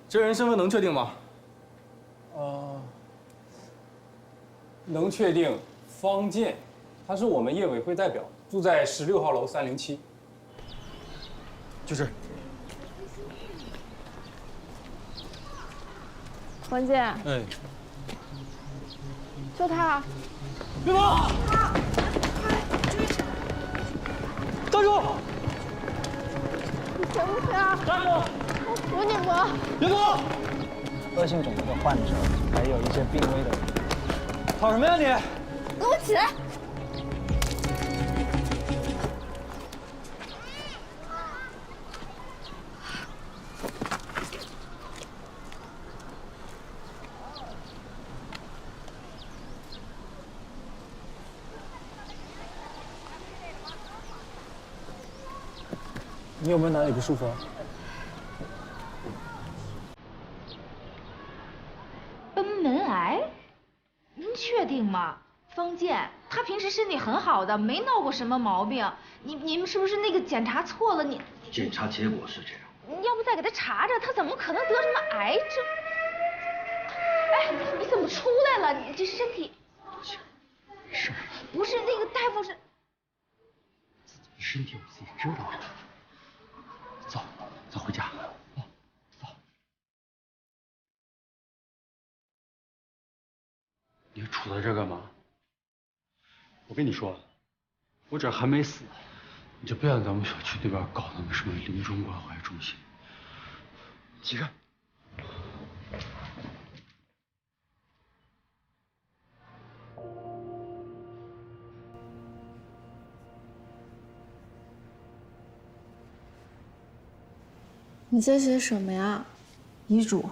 这人身份能确定吗？能确定，方健，他是我们业委会代表，住在16号楼307。就是。王健，哎，就他。别跑！站住！你行不行啊？站住！我扶你不？别跑！恶性肿瘤的患者，还有一些病危的人。跑什么呀你？给我起来！你有没有哪里不舒服啊？贲门癌？您确定吗？方健，他平时身体很好的，没闹过什么毛病。你们是不是那个检查错了？检查结果是这样。你要不再给他查查，他怎么可能得什么癌症？哎，你怎么出来了？你这身体……没事。不是那个大夫是……自己的身体我自己知道。走，咱回家。走。你杵在这儿干嘛？我跟你说，我这还没死，你就别在咱们小区那边搞那个什么临终关怀中心。起开！你在写什么呀？遗嘱。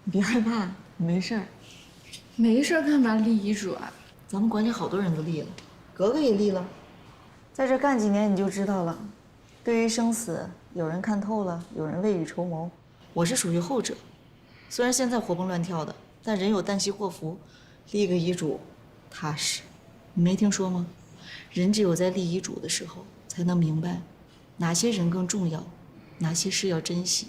你别害怕，没事儿。没事干嘛立遗嘱啊？咱们管理好多人都立了，格格也立了。在这干几年你就知道了，对于生死，有人看透了，有人未雨绸缪。我是属于后者，虽然现在活蹦乱跳的，但人有旦夕祸福，立个遗嘱，踏实。你没听说吗？人只有在立遗嘱的时候，才能明白哪些人更重要，哪些事要珍惜。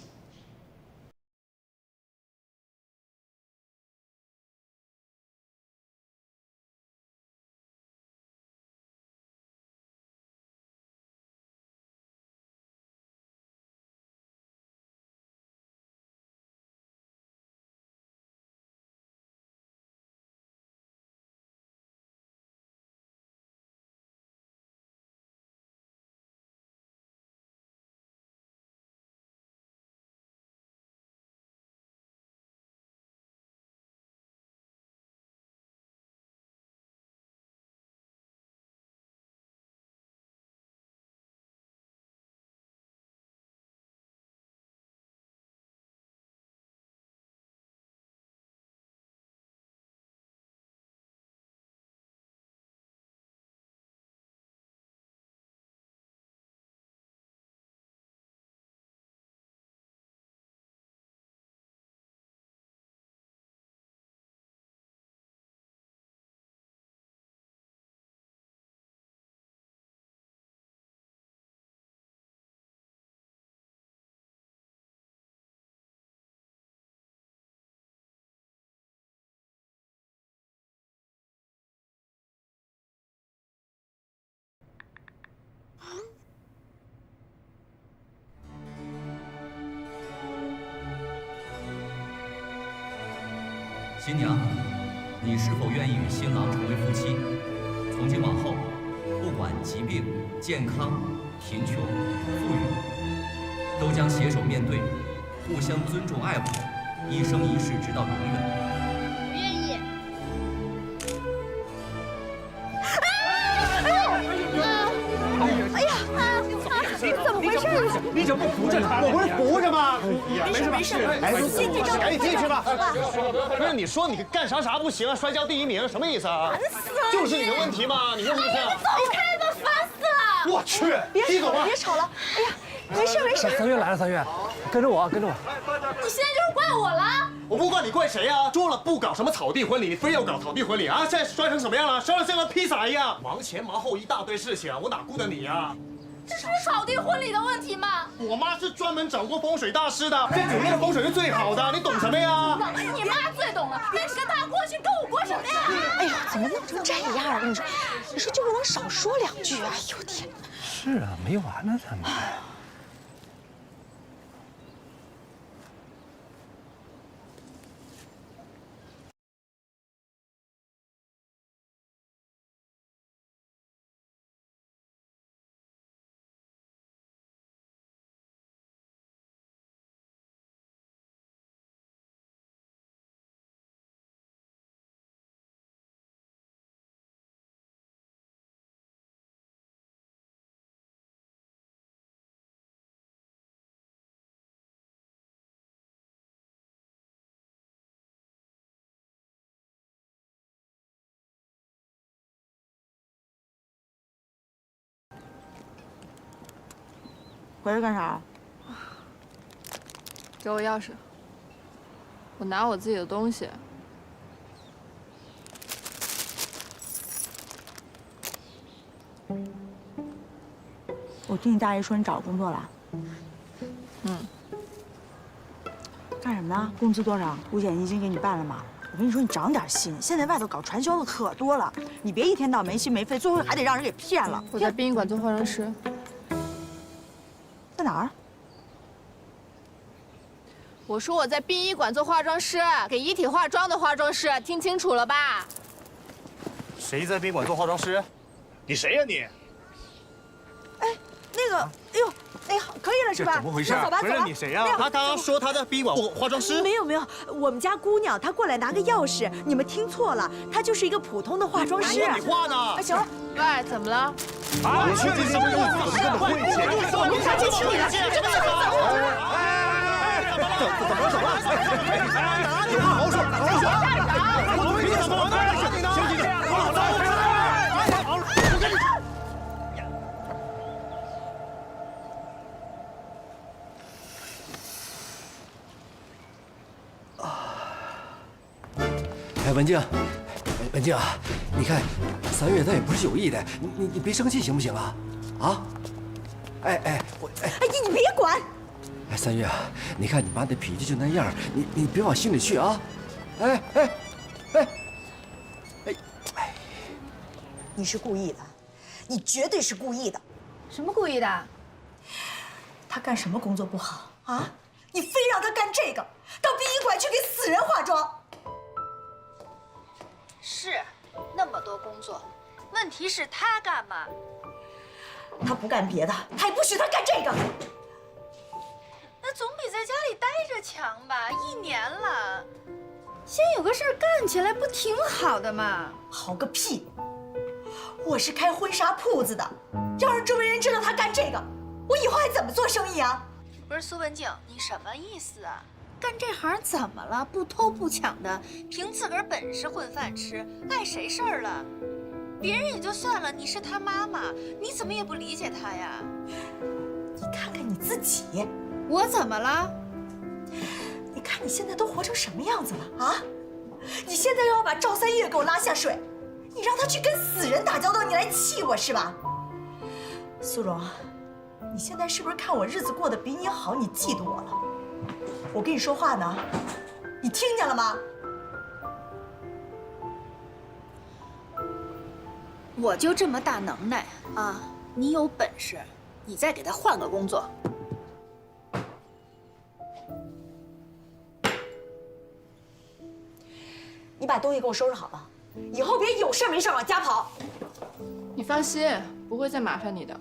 新娘，你是否愿意与新郎成为夫妻？从今往后，不管疾病、健康、贫穷、富裕，都将携手面对，互相尊重爱护，一生一世，直到永远。不愿意。怎么回事？你怎么不扶着他？我不是扶着吗？没事。哎，先进赶紧进去吧。不是你说你干啥不行啊？摔跤第1名什么意思啊？烦死了！就是你的问题嘛？你说是不是？走开吧，烦死了！我去，别吵了，别吵了。哎呀，没事。3月来了，3月，跟着我。你现在就是怪我了？我不管你怪谁啊！说了不搞什么草地婚礼，你非要搞草地婚礼啊！现在摔成什么样了？摔得像个披萨一样，忙前忙后一大堆事情，我哪顾得你呀？这是扫地婚礼的问题吗？我妈是专门找过风水大师的，这酒店的风水是最好的，你懂什么呀？你妈最懂了，那你跟她过去，跟我过什么呀？哎呀，怎么弄成这样啊？你说就不能少说2句啊？哎呦天！是啊，没完了怎么办？回来干啥？给我钥匙，我拿我自己的东西。我听你大爷说你找工作了。嗯。干什么呢？工资多少？五险一金给你办了吗？我跟你说，你长点心。现在外头搞传销的可多了，你别一天到晚没心没肺，最后还得让人给骗了。我在殡仪馆做化妆师。在哪儿？我说我在殡仪馆做化妆师，给遗体化妆的化妆师，听清楚了吧？谁在宾馆做化妆师？你谁呀你？哎，那个，哎呦，哎，可以了是吧？怎么回事？走吧，不是你谁呀？他刚刚说他在宾馆做化妆师。没有，我们家姑娘她过来拿个钥匙，你们听错了，她就是一个普通的化妆师。你画呢？哎，行了，喂，怎么了？啊！你去这什么意思？根本会钱！我们家接亲你了，这个怎么了？你好好说，好好说！我对你怎么了？行行行，好了，我跟你。哎，文静，文静啊，你看，3月他也不是有意的，你别生气行不行啊？啊？哎，你别管。哎，3月啊，你看你妈的脾气就那样，你别往心里去啊！哎，你是故意的，你绝对是故意的。什么故意的？他干什么工作不好啊？你非让他干这个，到殡仪馆去给死人化妆。是，那么多工作，问题是他干嘛？他不干别的，他也不许他干这个。那总比在家里待着强吧？1年了，先有个事儿干起来，不挺好的吗？好个屁！我是开婚纱铺子的，要是周围人知道他干这个，我以后还怎么做生意啊？不是苏文静，你什么意思啊？干这行怎么了？不偷不抢的，凭自个儿本事混饭吃，碍谁事儿了？别人也就算了，你是他妈妈，你怎么也不理解他呀？你看看你自己，我怎么了？你看你现在都活成什么样子了啊？你现在又要把赵三月给我拉下水，你让他去跟死人打交道，你来气我是吧？苏荣，你现在是不是看我日子过得比你好，你嫉妒我了？我跟你说话呢，你听见了吗？我就这么大能耐啊！你有本事，你再给他换个工作。你把东西给我收拾好了，以后别有事没事往家跑。你放心，不会再麻烦你的。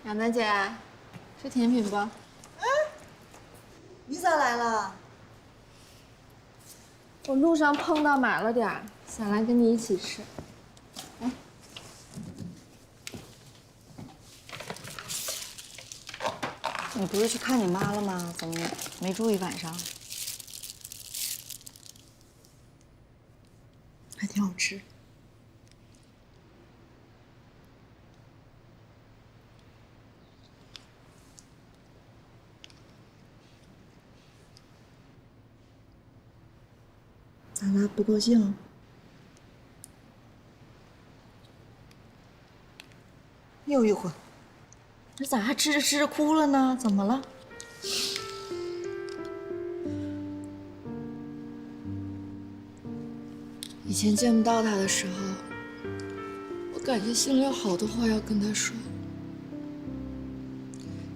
杨楠姐，吃甜品不？你咋来了？我路上碰到买了点儿，想来跟你一起吃。哎，你不是去看你妈了吗？怎么没住一晚上？还挺好吃。不高兴？又一会儿，这咋还吃着吃着哭了呢？怎么了？以前见不到他的时候，我感觉心里有好多话要跟他说，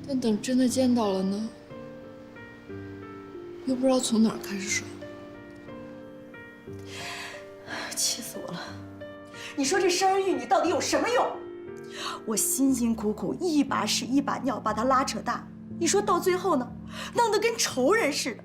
但等真的见到了呢，又不知道从哪儿开始说。气死我了！你说这生儿育女到底有什么用？我辛辛苦苦一把屎一把尿把他拉扯大，你说到最后呢，弄得跟仇人似的。